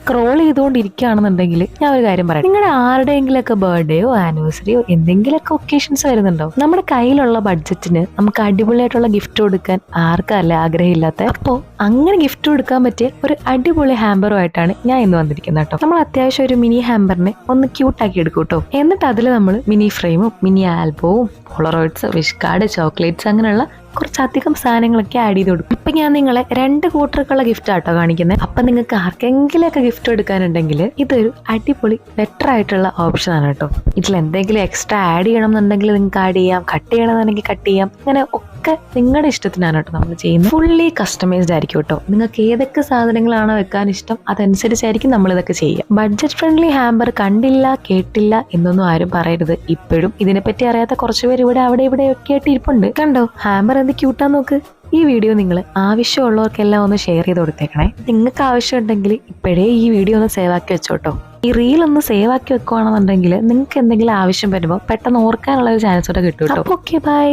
Scroll ചെയ്തുകൊണ്ടിരിക്കുകയാണെന്നുണ്ടെങ്കിൽ ഞാൻ ഒരു കാര്യം പറയാം, നിങ്ങളുടെ ആരുടെയെങ്കിലൊക്കെ ബർത്ത്ഡേയോ ആനിവേഴ്സറിയോ എന്തെങ്കിലുമൊക്കെ ഒക്കേഷൻസ് വരുന്നുണ്ടോ, നമ്മുടെ കയ്യിലുള്ള ബഡ്ജറ്റിന് നമുക്ക് അടിപൊളിയായിട്ടുള്ള ഗിഫ്റ്റ് കൊടുക്കാൻ ആർക്കല്ല ആഗ്രഹമില്ലാത്ത. അപ്പോൾ അങ്ങനെ ഗിഫ്റ്റ് കൊടുക്കാൻ പറ്റിയ ഒരു അടിപൊളി ഹാമ്പറുമായിട്ടാണ് ഞാൻ ഇന്ന് വന്നിരിക്കുന്നത് കേട്ടോ. നമ്മൾ അത്യാവശ്യം ഒരു മിനി ഹാമ്പറിനെ ഒന്ന് ക്യൂട്ടാക്കി എടുക്കും കേട്ടോ. എന്നിട്ട് അതിൽ നമ്മൾ മിനി ഫ്രെയിമും മിനി ആൽബവും പോളറോയിഡ്സ്, വിഷ് കാർഡ്, ചോക്ലേറ്റ്സ് അങ്ങനെയുള്ള കുറച്ചധികം സാധനങ്ങളൊക്കെ ആഡ് ചെയ്ത് കൊടുക്കും. ഇപ്പൊ ഞാൻ നിങ്ങളെ 2 കൂട്ടർക്കുള്ള ഗിഫ്റ്റ് ആട്ടോ കാണിക്കുന്നത്. അപ്പൊ നിങ്ങൾക്ക് ആർക്കെങ്കിലൊക്കെ ഗിഫ്റ്റ് എടുക്കാനുണ്ടെങ്കിൽ ഇതൊരു അടിപൊളി ബെറ്റർ ആയിട്ടുള്ള ഓപ്ഷൻ ആണ് കേട്ടോ. ഇതിൽ എന്തെങ്കിലും എക്സ്ട്രാ ആഡ് ചെയ്യണം എന്നുണ്ടെങ്കിൽ നിങ്ങൾക്ക് ആഡ് ചെയ്യാം, കട്ട് ചെയ്യണമെന്നുണ്ടെങ്കിൽ കട്ട് ചെയ്യാം. അങ്ങനെ ഒക്കെ നിങ്ങളുടെ ഇഷ്ടത്തിനാണ് കേട്ടോ നമ്മൾ ചെയ്യുന്നത്. ഫുള്ളി കസ്റ്റമൈസ്ഡ് ആയിരിക്കും കേട്ടോ. നിങ്ങൾക്ക് ഏതൊക്കെ സാധനങ്ങളാണോ വെക്കാൻ ഇഷ്ടം അതനുസരിച്ചായിരിക്കും നമ്മൾ ഇതൊക്കെ ചെയ്യുക. ബഡ്ജറ്റ് ഫ്രണ്ട്ലി ഹാമ്പർ കണ്ടില്ല കേട്ടില്ല എന്നൊന്നും ആരും പറയരുത്. ഇപ്പോഴും ഇതിനെപ്പറ്റി അറിയാത്ത കുറച്ചുപേർ ഇവിടെ ഇവിടെ ഒക്കെ ആയിട്ട് ഇരിപ്പുണ്ട്. കണ്ടോ ഹാമ്പർ എന്ത് ക്യൂട്ടാ നോക്ക്. ഈ വീഡിയോ നിങ്ങൾ ആവശ്യമുള്ളവർക്കെല്ലാം ഒന്ന് ഷെയർ ചെയ്ത് കൊടുത്തേക്കണേ. നിങ്ങൾക്ക് ആവശ്യമുണ്ടെങ്കിൽ ഇപ്പോഴേ ഈ വീഡിയോ ഒന്ന് സേവ് ആക്കി വെച്ചോട്ടോ. ഈ റീൽ ഒന്ന് സേവ് ആക്കി വെക്കുകയാണെന്നുണ്ടെങ്കിൽ നിങ്ങൾക്ക് എന്തെങ്കിലും ആവശ്യം വരുമ്പോൾ പെട്ടെന്ന് ഓർക്കാനുള്ള ഒരു ചാൻസ് കൂടെ കിട്ടും കേട്ടോ. Okay bye.